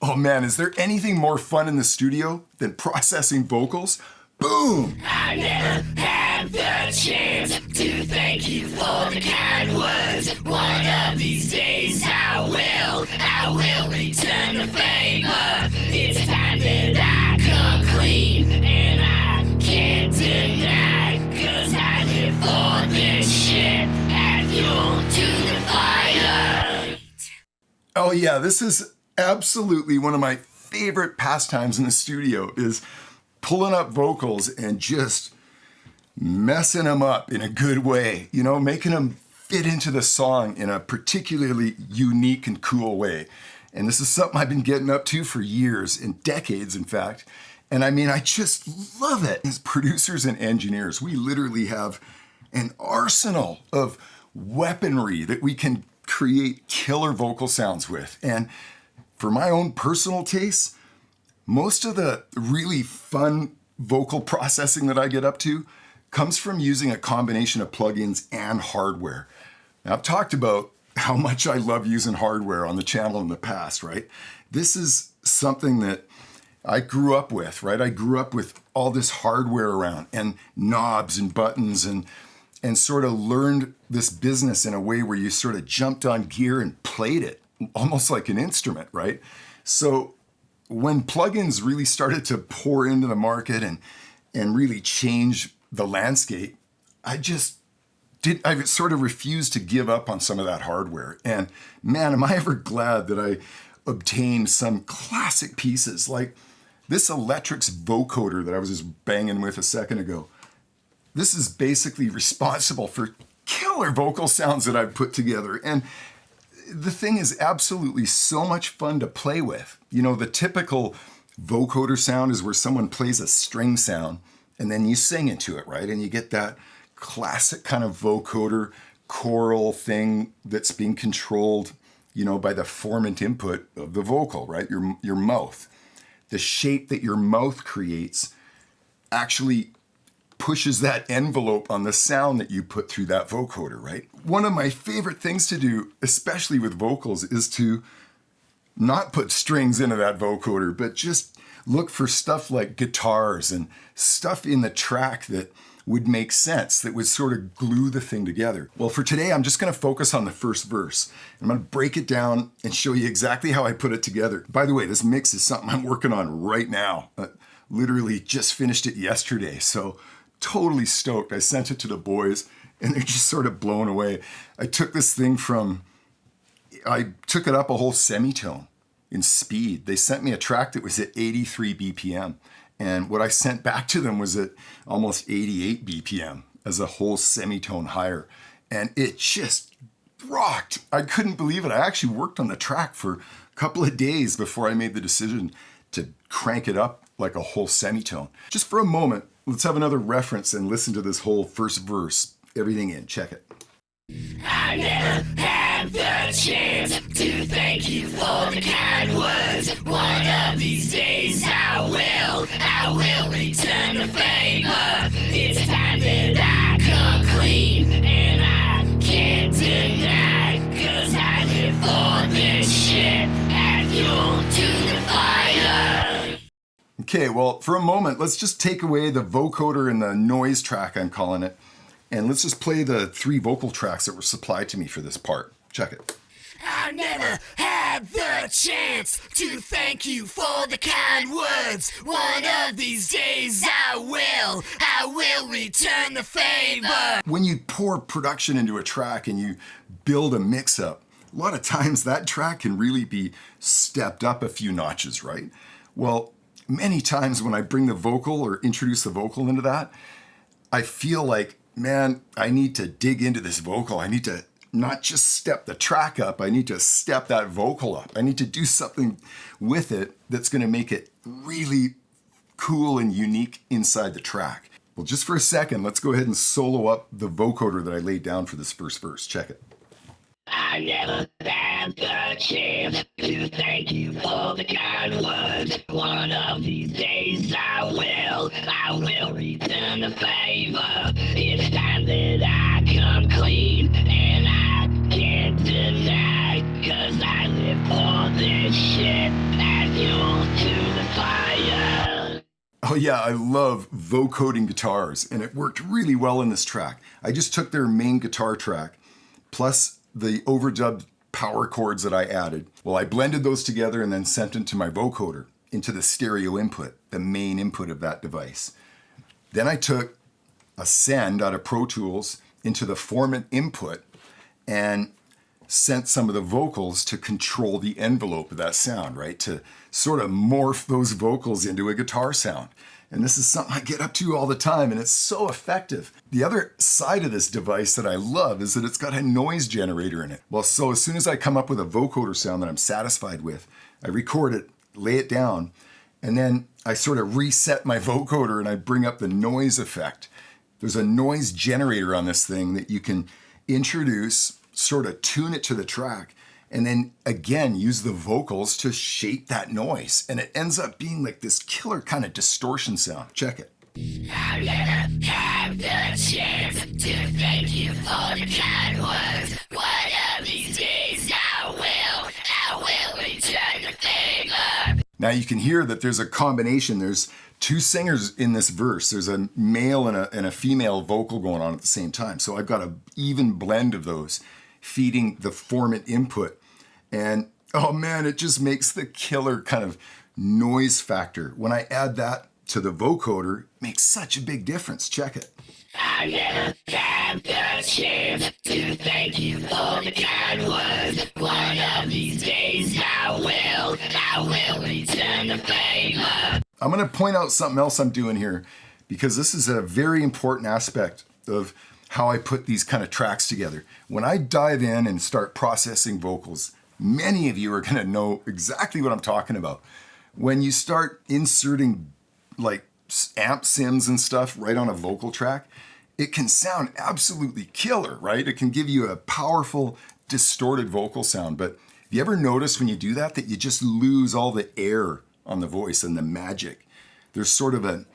Oh man, is there anything more fun in the studio than processing vocals? Boom! I never had the chance to thank you for the kind words. One of these days I will return the favor. It's time that I come clean, and I can't deny, 'cause I live for this shit. Add fuel to the fire. Oh yeah, this is absolutely one of my favorite pastimes in the studio, is pulling up vocals and just messing them up in a good way, you know, making them fit into the song in a particularly unique and cool way. And this is something I've been getting up to for years and decades, in fact. And I mean, I just love it. As producers and engineers, we literally have an arsenal of weaponry that we can create killer vocal sounds with. And for my own personal tastes, most of the really fun vocal processing that I get up to comes from using a combination of plugins and hardware. Now, I've talked about how much I love using hardware on the channel in the past, right? This is something that I grew up with, right? I grew up with all this hardware around and knobs and buttons, and sort of learned this business in a way where you sort of jumped on gear and played it almost like an instrument, right? So when plugins really started to pour into the market and really change the landscape, I sort of refused to give up on some of that hardware. And man, am I ever glad that I obtained some classic pieces like this Electric's vocoder that I was just banging with a second ago. This is basically responsible for killer vocal sounds that I've put together. And the thing is absolutely so much fun to play with. You know, the typical vocoder sound is where someone plays a string sound and then you sing into it, right? And you get that classic kind of vocoder choral thing that's being controlled, you know, by the formant input of the vocal, right? Your mouth. The shape that your mouth creates actually pushes that envelope on the sound that you put through that vocoder, right? One of my favorite things to do, especially with vocals, is to not put strings into that vocoder, but just look for stuff like guitars and stuff in the track that would make sense, that would sort of glue the thing together. Well, for today, I'm just gonna focus on the first verse. I'm gonna break it down and show you exactly how I put it together. By the way, this mix is something I'm working on right now. Literally just finished it yesterday, so totally stoked. I sent it to the boys and they're just sort of blown away. I took it up a whole semitone in speed. They sent me a track that was at 83 BPM. And what I sent back to them was at almost 88 BPM as a whole semitone higher. And it just rocked. I couldn't believe it. I actually worked on the track for a couple of days before I made the decision to crank it up like a whole semitone. Just for a moment, let's have another reference and listen to this whole first verse. Everything in, check it. I never had the chance to thank you for the kind words. One of these days I will return the favor. It's time that I come clean, and I can't deny, 'cause I live for this shit. Add fuel to the fire. Okay, well, for a moment, let's just take away the vocoder and the noise track, I'm calling it, and let's just play the 3 vocal tracks that were supplied to me for this part. Check it. I never had the chance to thank you for the kind words. One of these days I will return the favor. When you pour production into a track and you build a mix-up, a lot of times that track can really be stepped up a few notches, right? Well, many times when I bring the vocal or introduce the vocal into that, I feel like, man, I need to dig into this vocal. I need to not just step the track up, I need to step that vocal up. I need to do something with it that's gonna make it really cool and unique inside the track. Well, just for a second, let's go ahead and solo up the vocoder that I laid down for this first verse. Check it. I never had the chance to thank you for the kind words. One of these days I will return the favor. It's time that I come clean, and I can't deny, 'cause I live for this shit. Add Oh yeah, I love vocoding guitars, and it worked really well in this track. I just took their main guitar track, plus the overdubbed power chords that I added. Well, I blended those together and then sent them to my vocoder, into the stereo input, the main input of that device. Then I took a send out of Pro Tools into the format input and sent some of the vocals to control the envelope of that sound, right? To sort of morph those vocals into a guitar sound. And this is something I get up to all the time, and it's so effective. The other side of this device that I love is that it's got a noise generator in it. Well, so as soon as I come up with a vocoder sound that I'm satisfied with, I record it, lay it down, and then I sort of reset my vocoder and I bring up the noise effect. There's a noise generator on this thing that you can introduce, sort of tune it to the track, and then again use the vocals to shape that noise. And it ends up being like this killer kind of distortion sound. Check it. I'll never have the chance to thank you for the kind words. One of these days I will return the favor. Now you can hear that there's a combination. There's two singers in this verse. There's a male and a female vocal going on at the same time. So I've got an even blend of those feeding the format input. And oh man, it just makes the killer kind of noise factor. When I add that to the vocoder, it makes such a big difference. Check it. I never had the chance to thank you for the kind words. One of these days I will return the favor. I'm going to point out something else I'm doing here, because this is a very important aspect of how I put these kind of tracks together. When I dive in and start processing vocals, many of you are going to know exactly what I'm talking about. When you start inserting like amp sims and stuff right on a vocal track, it can sound absolutely killer, right? It can give you a powerful, distorted vocal sound. But have you ever noticed when you do that you just lose all the air on the voice and the magic? There's sort of an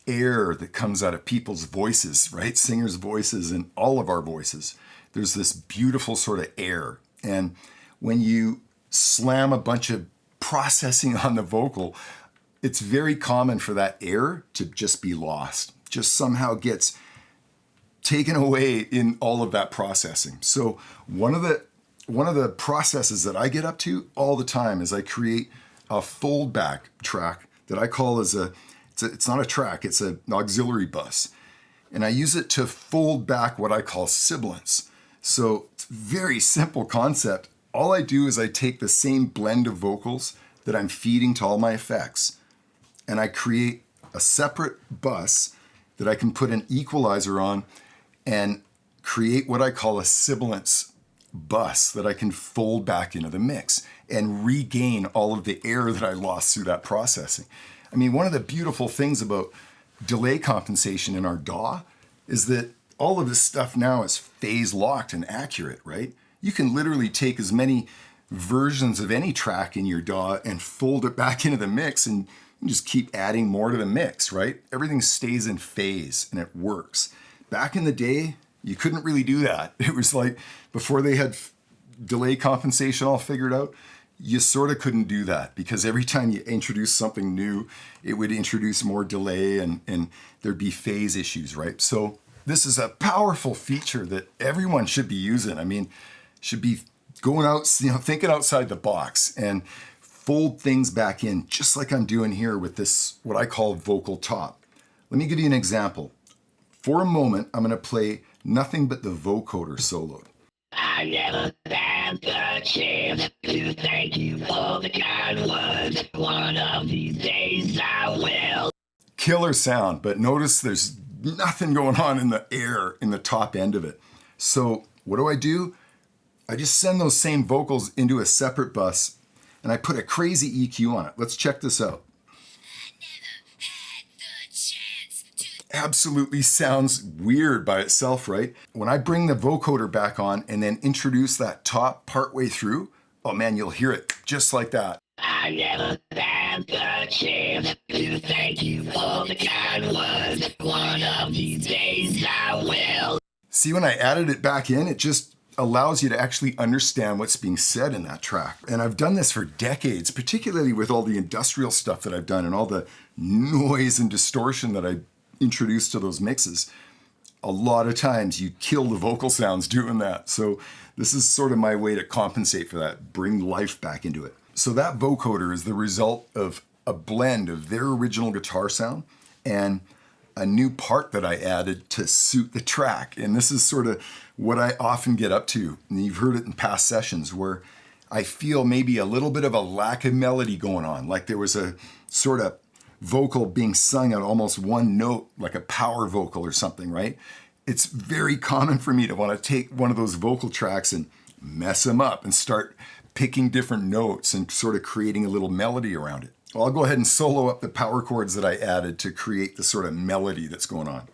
air that comes out of people's voices, right? Singers' voices and all of our voices. There's this beautiful sort of air. And when you slam a bunch of processing on the vocal, it's very common for that air to just be lost, just somehow gets taken away in all of that processing. So one of the processes that I get up to all the time is I create a fold back track that I call it's not a track, it's an auxiliary bus. And I use it to fold back what I call sibilance. So it's a very simple concept. All I do is I take the same blend of vocals that I'm feeding to all my effects, and I create a separate bus that I can put an equalizer on and create what I call a sibilance bus that I can fold back into the mix and regain all of the air that I lost through that processing. I mean, one of the beautiful things about delay compensation in our DAW is that all of this stuff now is phase locked and accurate, right? You can literally take as many versions of any track in your DAW and fold it back into the mix, and you just keep adding more to the mix, right? Everything stays in phase and it works. Back in the day, you couldn't really do that. It was like before they had delay compensation all figured out, you sort of couldn't do that, because every time you introduce something new, it would introduce more delay and there'd be phase issues, right? So this is a powerful feature that everyone should be using. I mean, should be going out, thinking outside the box and fold things back in, just like I'm doing here with this, what I call vocal top. Let me give you an example. For a moment, I'm going to play nothing but the vocoder solo. I never had the chance to thank you for the kind words. One of these days I will. Killer sound, but notice there's nothing going on in the air in the top end of it. So what do? I just send those same vocals into a separate bus and I put a crazy EQ on it. Let's check this out. Absolutely sounds weird by itself, right? When I bring the vocoder back on and then introduce that top partway through, oh man, you'll hear it just like that. I never had the chance to thank you for the kind words. One of these days I will. See, when I added it back in, it just allows you to actually understand what's being said in that track. And I've done this for decades, particularly with all the industrial stuff that I've done and all the noise and distortion that I introduced to those mixes. A lot of times you kill the vocal sounds doing that. So this is sort of my way to compensate for that, bring life back into it. So that vocoder is the result of a blend of their original guitar sound and a new part that I added to suit the track. And this is sort of what I often get up to. And you've heard it in past sessions where I feel maybe a little bit of a lack of melody going on. Like there was a sort of vocal being sung at almost one note, like a power vocal or something, right? It's very common for me to want to take one of those vocal tracks and mess them up and start picking different notes and sort of creating a little melody around it. I'll go ahead and solo up the power chords that I added to create the sort of melody that's going on.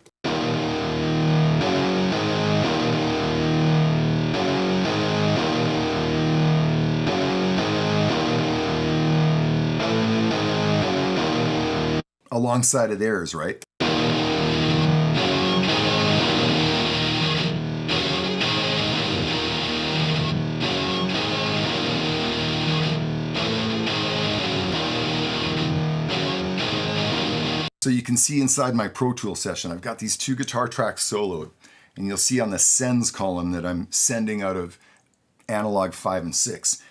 Alongside of theirs, right? So you can see inside my Pro Tool session, I've got these two guitar tracks soloed, and you'll see on the sends column that I'm sending out of analog 5 and 6.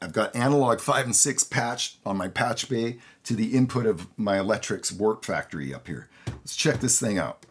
I've got analog 5 and 6 patched on my patch bay to the input of my Electric's Warp Factory up here. Let's check this thing out.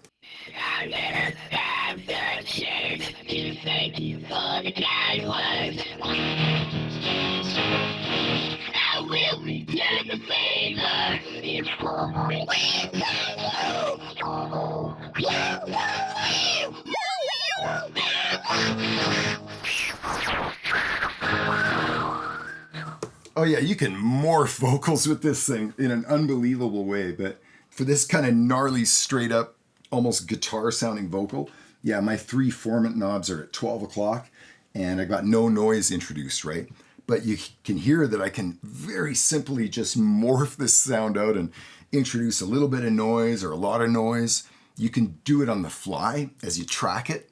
Oh yeah, you can morph vocals with this thing in an unbelievable way, but for this kind of gnarly, straight up, almost guitar sounding vocal, yeah, my 3 formant knobs are at 12 o'clock and I got no noise introduced, right? But you can hear that I can very simply just morph this sound out and introduce a little bit of noise or a lot of noise. You can do it on the fly as you track it,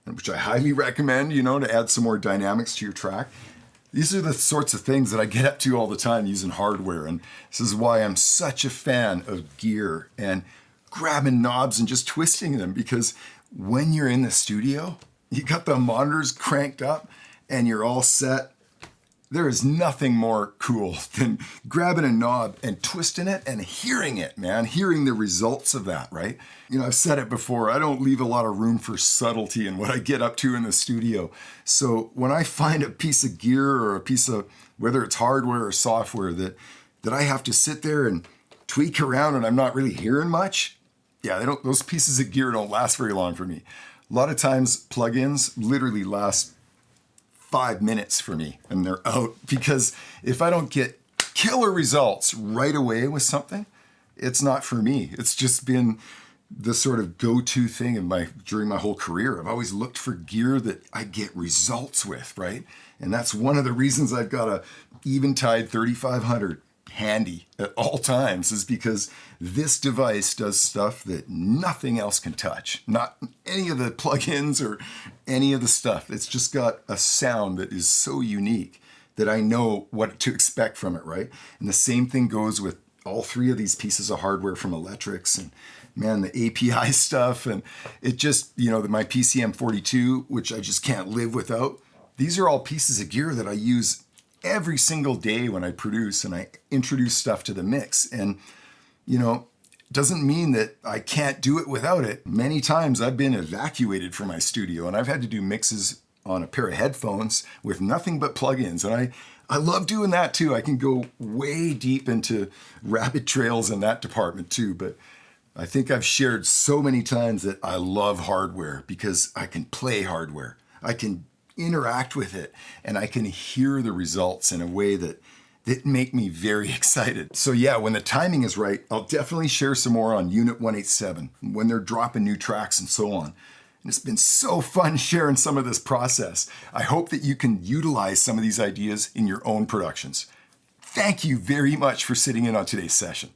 which I highly recommend, to add some more dynamics to your track. These are the sorts of things that I get up to all the time using hardware, and this is why I'm such a fan of gear and grabbing knobs and just twisting them, because when you're in the studio, you got the monitors cranked up and you're all set. There is nothing more cool than grabbing a knob and twisting it and hearing it, man, hearing the results of that, right? I've said it before, I don't leave a lot of room for subtlety in what I get up to in the studio. So when I find a piece of gear or a piece of, whether it's hardware or software, that I have to sit there and tweak around and I'm not really hearing much, yeah, those pieces of gear don't last very long for me. A lot of times plugins literally last 5 minutes for me and they're out, because if I don't get killer results right away with something, it's not for me. It's just been the sort of go-to thing during my whole career. I've always looked for gear that I get results with, right? And that's one of the reasons I've got a Eventide 3500 handy at all times, is because this device does stuff that nothing else can touch. Not any of the plugins or any of the stuff. It's just got a sound that is so unique that I know what to expect from it, right? And the same thing goes with all 3 of these pieces of hardware from Electric's, and man, the API stuff, and it just, my PCM42, which I just can't live without. These are all pieces of gear that I use every single day when I produce and I introduce stuff to the mix. And, doesn't mean that I can't do it without it. Many times I've been evacuated from my studio and I've had to do mixes on a pair of headphones with nothing but plugins. And I love doing that too. I can go way deep into rabbit trails in that department too. But I think I've shared so many times that I love hardware because I can play hardware. I can interact with it and I can hear the results in a way that make me very excited. So yeah, when the timing is right, I'll definitely share some more on Unit 187, when they're dropping new tracks and so on. And it's been so fun sharing some of this process. I hope that you can utilize some of these ideas in your own productions. Thank you very much for sitting in on today's session.